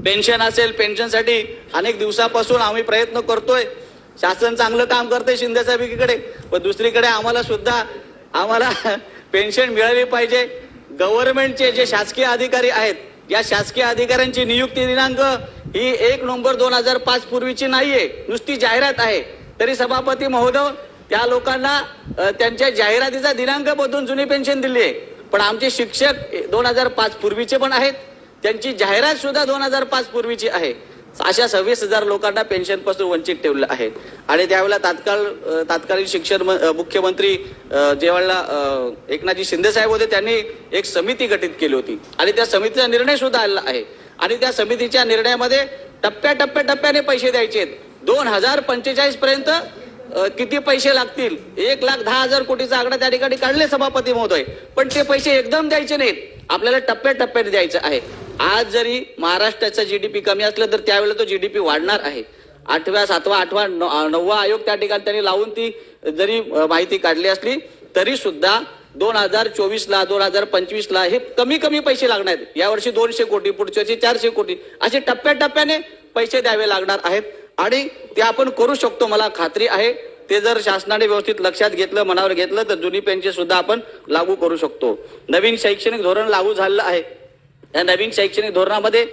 Pension असेल, पेन्शनसाठी अनेक दिवसापासून आम्ही प्रयत्न करतोय. शासन चांगलं काम करते शिंदे साहेब एकीकडे, पण दुसरीकडे आम्हाला पेन्शन मिळाली पाहिजे. गव्हर्नमेंटचे जे शासकीय अधिकारी आहेत, या शासकीय अधिकाऱ्यांची नियुक्ती दिनांक ही 1 नोव्हेंबर 2005 पूर्वीची नाहीये, नुसती जाहिरात आहे. तरी सभापती महोदय त्या लोकांना त्यांच्या जाहिरातीचा दिनांक बदलून जुनी पेन्शन दिली आहे. पण आमचे शिक्षक 2005 पूर्वीचे पण आहेत, त्यांची जाहिरात सुद्धा 2005 पूर्वीची आहे. अशा 26,000 लोकांना पेन्शन पासून वंचित ठेवलं आहे. आणि त्यावेळेला तत्कालीन शिक्षण मुख्यमंत्री जेव्हा एकनाथजी शिंदे साहेब होते, त्यांनी एक समिती गठीत केली होती आणि त्या समितीचा निर्णय सुद्धा आलेला आहे. आणि त्या समितीच्या निर्णयामध्ये टप्प्याटप्प्याने पैसे द्यायचे. 2045 पर्यंत किती पैसे लागतील, 1,10,000 कोटीचा आकडा त्या ठिकाणी काढले सभापती महोदय. पण ते पैसे एकदम द्यायचे नाहीत, आपल्याला टप्प्याटप्प्याने द्यायचं आहे. आज जरी महाराष्ट्राचा जीडीपी कमी असलं तर त्यावेळेला तो जीडीपी वाढणार आहे. 8व्या 7वा 8वा 9वा आयोग त्या ठिकाणी त्यांनी लावून ती जरी माहिती काढली असली तरी सुद्धा 2024ला 2025ला हे कमी पैसे लागणार आहेत. यावर्षी 200 कोटी, पुढच्या वर्षी 400 कोटी, असे टप्प्याटप्प्याने पैसे द्यावे लागणार आहेत. आणि ते आपण करू शकतो, मला खात्री आहे. ते जर शासनाने व्यवस्थित लक्षात घेतलं, मनावर घेतलं तर जुनी पेन्शन सुद्धा आपण लागू करू शकतो. नवीन शैक्षणिक धोरण लागू झालेलं आहे. या नवीन शैक्षणिक धोरणामध्ये